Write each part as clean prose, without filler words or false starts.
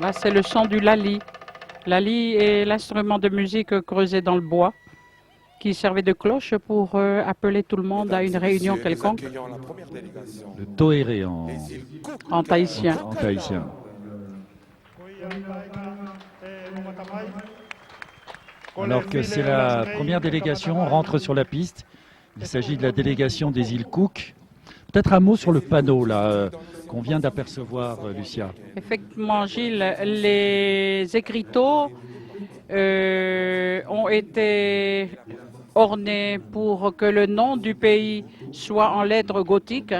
Là, c'est le son du lali. Lali est l'instrument de musique creusé dans le bois qui servait de cloche pour appeler tout le monde à Mesdames une et réunion messieurs, nous quelconque accueillons la première délégation Le tohéré des îles Cook en tahitien. en tahitien. Alors que c'est la première délégation, rentre sur la piste. Il s'agit de la délégation des îles Cook. Peut-être un mot sur le panneau là qu'on vient d'apercevoir, Lucia. Effectivement, Gilles, les écriteaux ont été ornés pour que le nom du pays soit en lettres gothiques.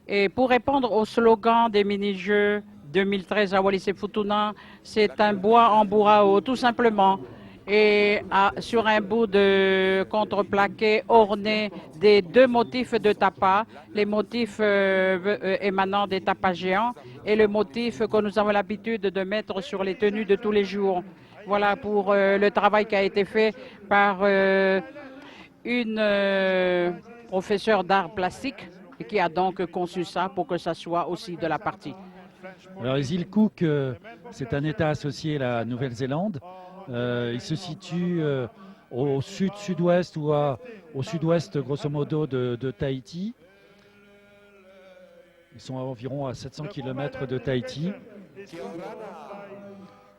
Et pour répondre au slogan des mini-jeux 2013 à Wallis et Futuna, c'est un bois en bourrao, tout simplement. Et sur un bout de contreplaqué orné des deux motifs de tapa, les motifs émanant des tapas géants et le motif que nous avons l'habitude de mettre sur les tenues de tous les jours. Voilà pour le travail qui a été fait par une professeure d'art plastique et qui a donc conçu ça pour que ça soit aussi de la partie. Alors les îles Cook, c'est un État associé à la Nouvelle-Zélande. Il se situe au sud-sud-ouest ou au sud-ouest, grosso modo, de Tahiti. Ils sont environ à 700 km de Tahiti.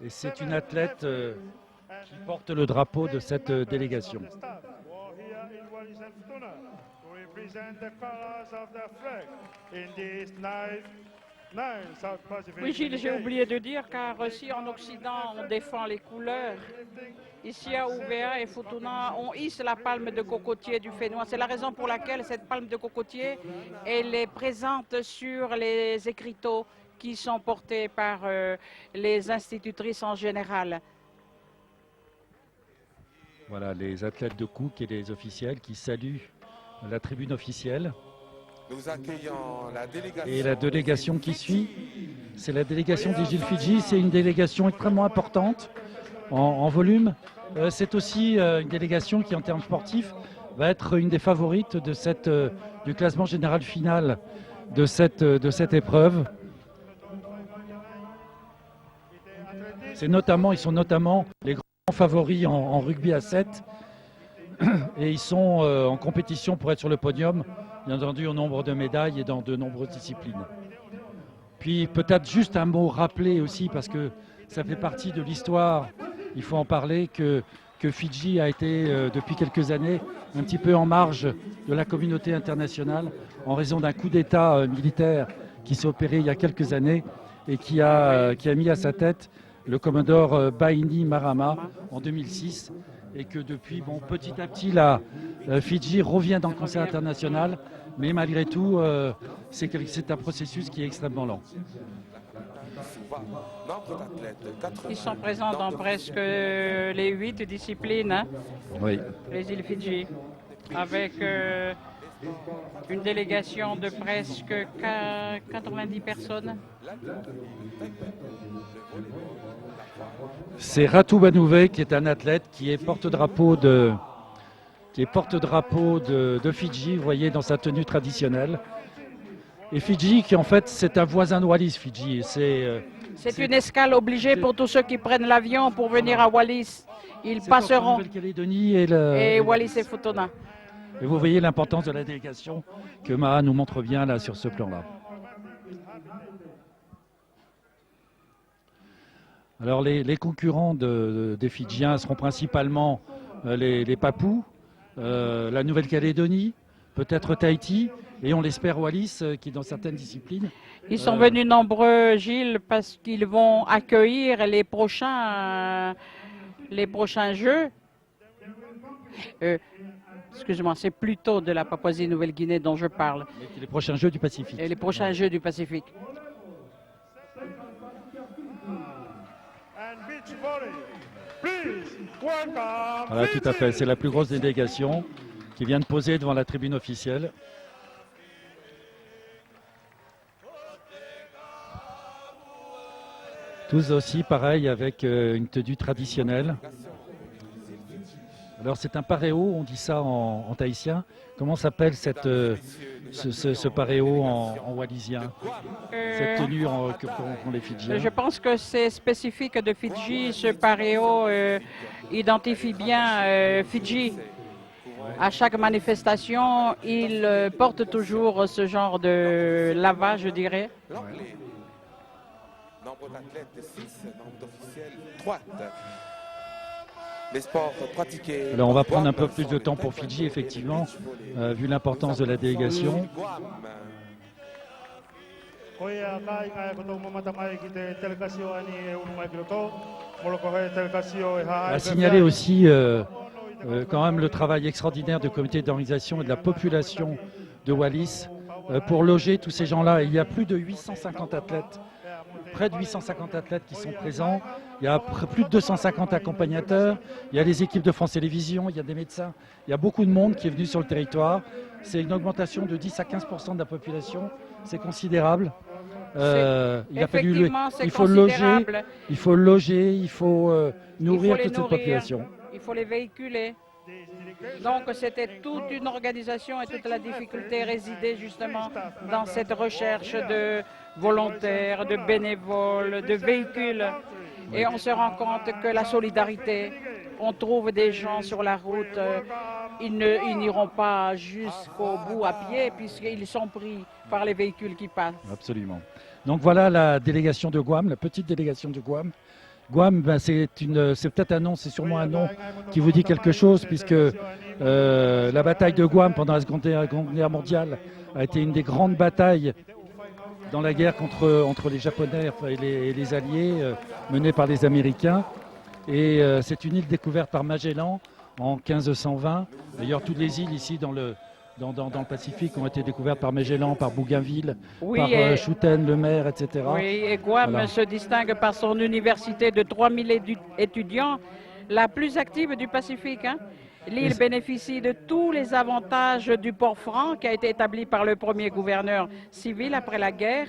Et c'est une athlète qui porte le drapeau de cette délégation. Oui, Gilles, j'ai oublié de dire, car si en Occident on défend les couleurs, ici à Ouvéa et Futuna, on hisse la palme de cocotier du Fénois. C'est la raison pour laquelle cette palme de cocotier, elle est présente sur les écriteaux qui sont portés par les institutrices en général. Voilà, les athlètes de Cook et les officiels qui saluent la tribune officielle. Nous accueillons la délégation. Et la délégation qui suit, c'est la délégation des îles Fidji. C'est une délégation extrêmement importante en volume. C'est aussi une délégation qui, en termes sportifs, va être une des favorites de du classement général final de cette épreuve. Ils sont notamment les grands favoris en rugby à 7 et ils sont en compétition pour être sur le podium, bien entendu au nombre de médailles et dans de nombreuses disciplines. Puis peut-être juste un mot rappelé aussi, parce que ça fait partie de l'histoire, il faut en parler, que Fidji a été depuis quelques années un petit peu en marge de la communauté internationale en raison d'un coup d'État militaire qui s'est opéré il y a quelques années et qui a mis à sa tête le commodore Baini Marama en 2006, et que depuis, petit à petit, Fidji revient dans le concert international, mais malgré tout, c'est un processus qui est extrêmement lent. Ils sont présents dans presque les 8 disciplines, hein, Oui. les îles Fidji, avec une délégation de presque 90 personnes. C'est Ratu Banouvé qui est un athlète qui est porte-drapeau de Fidji, vous voyez, dans sa tenue traditionnelle. Et Fidji, qui en fait, c'est un voisin de Wallis, Fidji. C'est une escale obligée pour tous ceux qui prennent l'avion pour venir à Wallis. Ils passeront. Nouvelle-Calédonie et Wallis et Futuna. Et vous voyez l'importance de la délégation que Maha nous montre bien là sur ce plan-là. Alors les concurrents des Fidjiens seront principalement les Papous, la Nouvelle-Calédonie, peut-être Tahiti, et on l'espère Wallis, qui est dans certaines disciplines. Ils sont venus nombreux, Gilles, parce qu'ils vont accueillir les prochains Jeux. Excusez-moi, c'est plutôt de la Papouasie-Nouvelle-Guinée dont je parle. Les prochains Jeux du Pacifique. Et les prochains Jeux du Pacifique. Voilà, tout à fait. C'est la plus grosse délégation qui vient de poser devant la tribune officielle. Tous aussi, pareil, avec une tenue traditionnelle. Alors c'est un paréo, on dit ça en tahitien. Comment s'appelle ce paréo en wallisien? Cette tenue qu'ont les Fidjiens? Je pense que c'est spécifique de Fidji. Ce paréo identifie bien Fidji. À chaque manifestation, il porte toujours ce genre de lava, je dirais. L'anglais. Nombre d'athlètes 6, nombre d'officiels 3. Les sports pratiqués. Alors on va prendre un peu plus de temps pour Fidji, effectivement, vu l'importance de la délégation. À signaler aussi quand même le travail extraordinaire du comité d'organisation et de la population de Wallis pour loger tous ces gens-là. Il y a plus de 850 athlètes, près de 850 athlètes qui sont présents. Il y a plus de 250 accompagnateurs. Il y a les équipes de France Télévisions, il y a des médecins. Il y a beaucoup de monde qui est venu sur le territoire. C'est une augmentation de 10 à 15% de la population. C'est considérable. Il faut loger, il faut nourrir toute cette population. Il faut les véhiculer. Donc c'était toute une organisation et toute la difficulté résidait justement dans cette recherche de volontaires, de bénévoles, de véhicules. Et on se rend compte que la solidarité, on trouve des gens sur la route, ils n'iront pas jusqu'au bout à pied puisqu'ils sont pris par les véhicules qui passent. Absolument. Donc voilà la délégation de Guam, la petite délégation de Guam. Guam, ben, c'est peut-être un nom, c'est sûrement un nom qui vous dit quelque chose, puisque la bataille de Guam pendant la Seconde Guerre mondiale a été une des grandes batailles dans la guerre entre les Japonais et les Alliés menée par les Américains. Et c'est une île découverte par Magellan en 1520. D'ailleurs, toutes les îles ici dans le Pacifique ont été découvertes par Magellan, par Bougainville, par Schouten, Le Maire, etc. Oui, et Guam Voilà. se distingue par son université de 3000 étudiants, la plus active du Pacifique. Hein. L'île bénéficie de tous les avantages du port franc qui a été établi par le premier gouverneur civil après la guerre.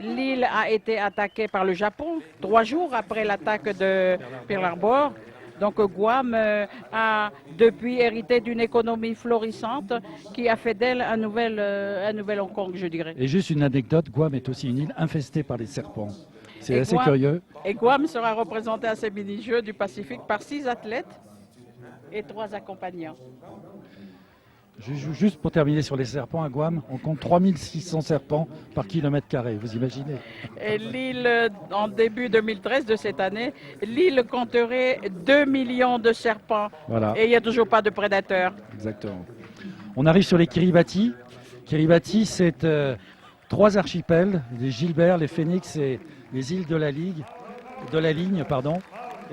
L'île a été attaquée par le Japon 3 jours après l'attaque de Pearl Harbor. Donc Guam a depuis hérité d'une économie florissante qui a fait d'elle un nouvel Hong Kong, je dirais. Et juste une anecdote, Guam est aussi une île infestée par les serpents. C'est Et assez Guam- curieux. Et Guam sera représenté à ces mini-jeux du Pacifique par 6 athlètes et 3 accompagnants. Juste pour terminer sur les serpents à Guam, on compte 3600 serpents par kilomètre carré, vous imaginez? Et l'île, en début 2013 de cette année, l'île compterait 2 millions de serpents. Voilà. Et il n'y a toujours pas de prédateurs. Exactement. On arrive sur les Kiribati. Kiribati, c'est 3 archipels, les Gilbert, les Phoenix et les îles de la Ligne,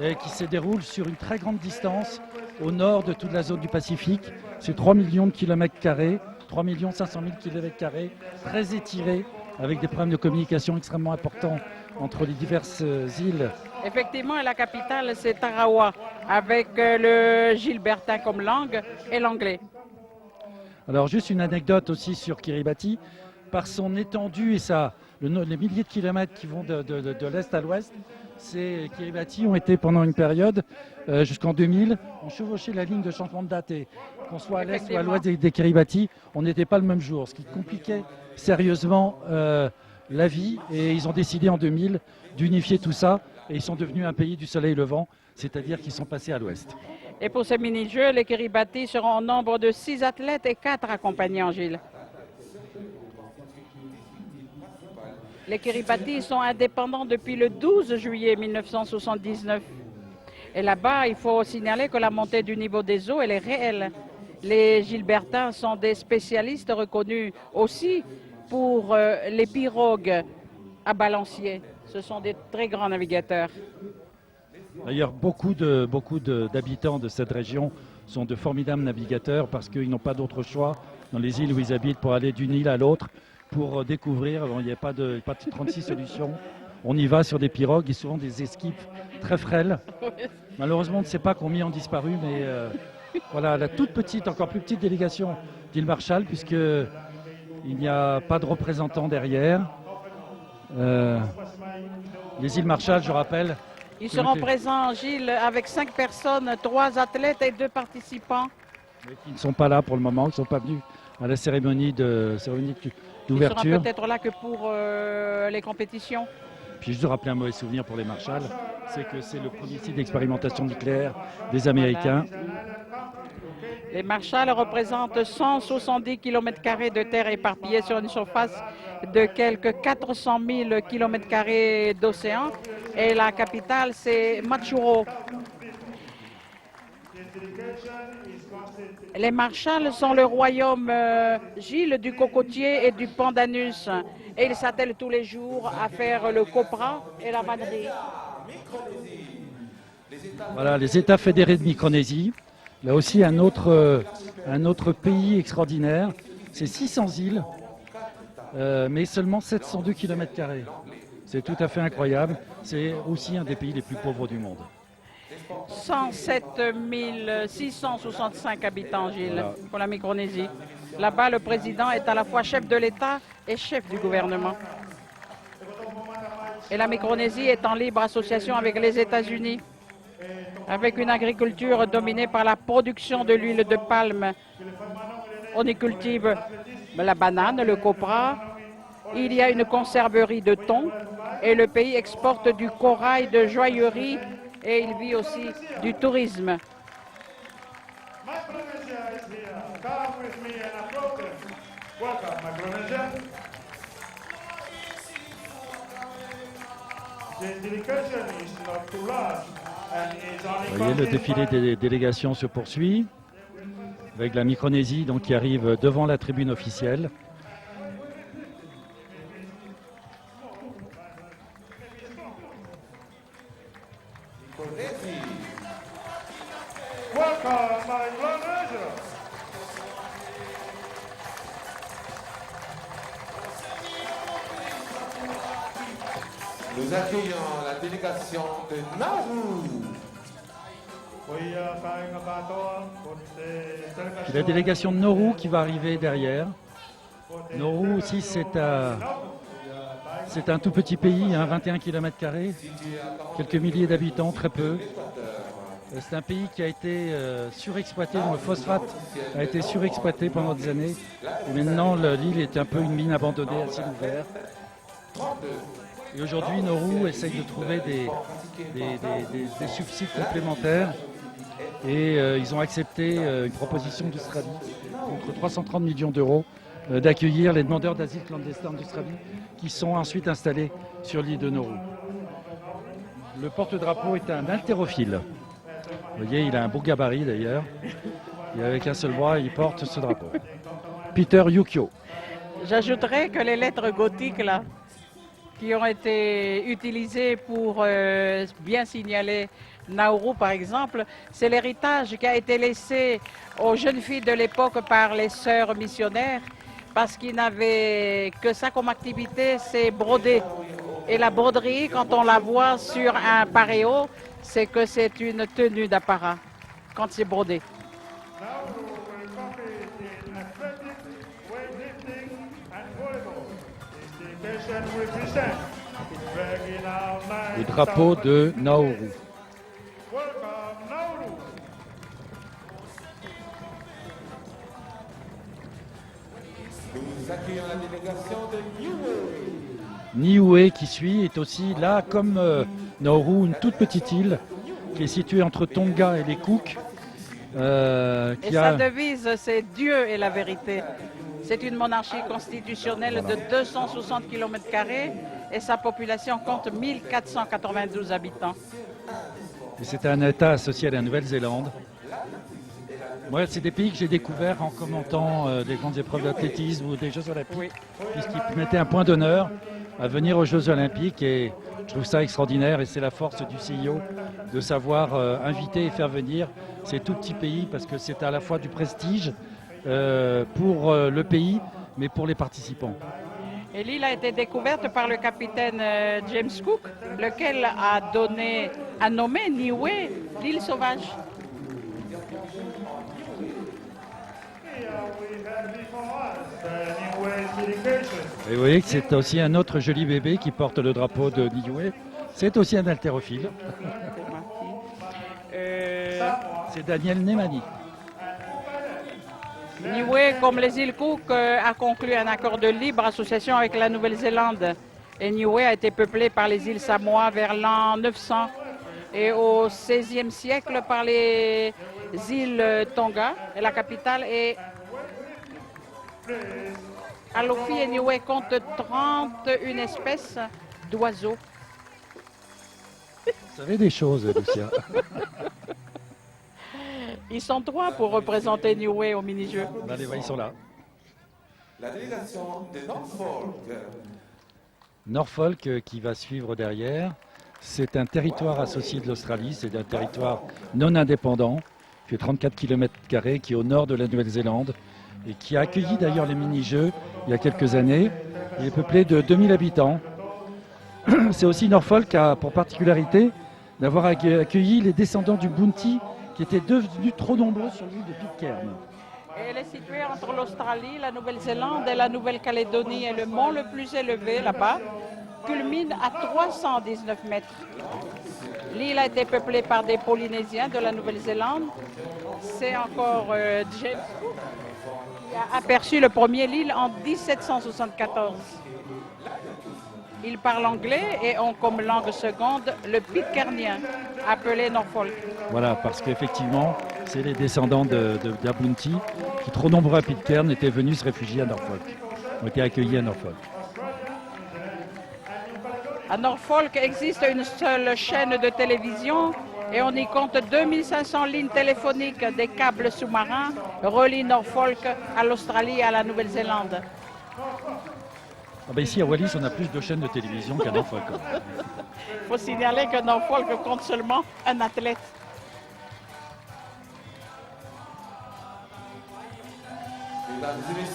et qui se déroulent sur une très grande distance au nord de toute la zone du Pacifique. C'est 3 millions de kilomètres carrés, 3 500 000 kilomètres carrés, très étirés, avec des problèmes de communication extrêmement importants entre les diverses îles. Effectivement, la capitale, c'est Tarawa, avec le gilbertin comme langue et l'anglais. Alors juste une anecdote aussi sur Kiribati, par son étendue et les milliers de kilomètres qui vont de l'est à l'ouest, ces Kiribati ont été pendant une période, jusqu'en 2000, ont chevauché la ligne de changement de date et qu'on soit à l'est ou à l'ouest des Kiribati, on n'était pas le même jour, ce qui compliquait sérieusement la vie, et ils ont décidé en 2000 d'unifier tout ça et ils sont devenus un pays du soleil levant, c'est-à-dire qu'ils sont passés à l'ouest. Et pour ces mini-jeux, les Kiribati seront au nombre de 6 athlètes et 4 accompagnants, Gilles. Les Kiribati sont indépendants depuis le 12 juillet 1979. Et là-bas, il faut signaler que la montée du niveau des eaux, elle est réelle. Les Gilbertins sont des spécialistes reconnus aussi pour les pirogues à balancier. Ce sont des très grands navigateurs. D'ailleurs, beaucoup d'habitants de cette région sont de formidables navigateurs parce qu'ils n'ont pas d'autre choix dans les îles où ils habitent pour aller d'une île à l'autre pour découvrir. Il n'y a pas de 36 solutions. On y va sur des pirogues et souvent des esquifs très frêles. Malheureusement, on ne sait pas combien ont disparu, mais voilà, la toute petite, encore plus petite délégation d'île Marshall, puisqu'il n'y a pas de représentant derrière. Les îles Marshall, je rappelle, Ils seront présents, Gilles, avec 5 personnes, 3 athlètes et 2 participants. Mais qui ne sont pas là pour le moment, qui ne sont pas venus à la cérémonie Ils seront d'ouverture. peut-être là que pour les compétitions. Puis juste de rappeler un mauvais souvenir pour les Marshall, c'est que c'est le premier site d'expérimentation nucléaire des Américains. Les Marshall représentent 170 km² de terre éparpillée sur une surface de quelques 400 000 km² d'océan. Et la capitale, c'est Majuro. Les Marshall sont le royaume, Gilles, du cocotier et du pandanus. Et ils s'attellent tous les jours à faire le copra et la vannerie. Voilà, les États fédérés de Micronésie. Là aussi, un autre pays extraordinaire. C'est 600 îles, mais seulement 702 km². C'est tout à fait incroyable. C'est aussi un des pays les plus pauvres du monde. 107 665 habitants, Gilles, Voilà. pour la Micronésie. Là-bas, le président est à la fois chef de l'État et chef du gouvernement. Et la Micronésie est en libre association avec les États-Unis, avec une agriculture dominée par la production de l'huile de palme. On y cultive la banane, le copra. Il y a une conserverie de thon et le pays exporte du corail, de joaillerie et il vit aussi du tourisme. Micronesia is here. Come with me and approach them. Welcome, Micronesia. The delegation is not too large and is only Vous voyez, le défilé des délégations se poursuit avec la Micronésie donc, qui arrive devant la tribune officielle. Welcome, Micronesia. Nous accueillons la délégation de Nauru. Puis la délégation de Nauru qui va arriver derrière. Nauru aussi, c'est un tout petit pays, 21 km², quelques milliers d'habitants, très peu. C'est un pays qui a été surexploité, dont le phosphate a été surexploité pendant des années. Et maintenant, l'île est un peu une mine abandonnée à ciel ouvert. Et aujourd'hui, Nauru essaye de trouver des subsides complémentaires. Et ils ont accepté une proposition d'Australie contre 330 millions d'euros d'accueillir les demandeurs d'asile clandestins d'Australie qui sont ensuite installés sur l'île de Nauru. Le porte-drapeau est un haltérophile. Vous voyez, il a un beau gabarit d'ailleurs. Et avec un seul bras, il porte ce drapeau. Peter Yukio. J'ajouterais que les lettres gothiques là, qui ont été utilisées pour bien signaler Nauru par exemple, c'est l'héritage qui a été laissé aux jeunes filles de l'époque par les sœurs missionnaires parce qu'ils n'avaient que ça comme activité, c'est broder. Et la broderie, quand on la voit sur un paréo, c'est que c'est une tenue d'apparat quand c'est brodé. Nauru will compete in athletic, weightlifting and volleyball. This delegation represents its regional Le night drapeau South de Nauru. Welcome, Nauru. Nous accueillons la délégation de Niue. Niue qui suit est aussi là, comme Nauru, une toute petite île qui est située entre Tonga et les Cook. Et sa devise, c'est Dieu et la vérité. C'est une monarchie constitutionnelle de 260 km² et sa population compte 1492 habitants. Et c'est un État associé à la Nouvelle-Zélande. Moi, c'est des pays que j'ai découverts en commentant des grandes épreuves d'athlétisme ou des Jeux Olympiques, puisqu'ils mettaient un point d'honneur à venir aux Jeux Olympiques. Et je trouve ça extraordinaire et c'est la force du CIO de savoir inviter et faire venir ces tout petits pays parce que c'est à la fois du prestige pour le pays, mais pour les participants. Et l'île a été découverte par le capitaine James Cook, lequel a nommé Niue l'île sauvage. Here we have before us the Niue delegation. Et vous voyez que c'est aussi un autre joli bébé qui porte le drapeau de Niue. C'est aussi un haltérophile. C'est Daniel Nemani. Niue, comme les îles Cook, a conclu un accord de libre association avec la Nouvelle-Zélande. Et Niue a été peuplée par les îles Samoa vers l'an 900 et au XVIe siècle par les îles Tonga. Et la capitale est Alofi. Et Niue compte 31 espèces d'oiseaux. Vous savez des choses, Lucia. Ils sont 3 pour représenter Niue au mini-jeu. Allez, ils sont là. La délégation de Norfolk. Norfolk qui va suivre derrière. C'est un territoire associé de l'Australie, c'est un territoire non indépendant, qui fait 34 km², qui est au nord de la Nouvelle-Zélande et qui a accueilli d'ailleurs les mini-jeux il y a quelques années. Il est peuplé de 2000 habitants. C'est aussi Norfolk qui a pour particularité d'avoir accueilli les descendants du Bounty qui étaient devenus trop nombreux sur l'île de Pitcairn. Elle est située entre l'Australie, la Nouvelle-Zélande et la Nouvelle-Calédonie. Et le mont le plus élevé là-bas culmine à 319 mètres. L'île a été peuplée par des Polynésiens de la Nouvelle-Zélande. C'est encore James Cook qui a aperçu le premier l'île en 1774. Ils parlent anglais et ont comme langue seconde le pitcairnien, appelé Norfolk. Voilà, parce qu'effectivement, c'est les descendants d'Abunti qui, trop nombreux à Pitcairn, étaient venus se réfugier à Norfolk, ont été accueillis à Norfolk. À Norfolk existe une seule chaîne de télévision et on y compte 2500 lignes téléphoniques. Des câbles sous-marins relient Norfolk à l'Australie et à la Nouvelle-Zélande. Ah ben ici à Wallis, on a plus de chaînes de télévision qu'à Norfolk. Il faut signaler que Norfolk compte seulement un athlète. Mesdames et messieurs,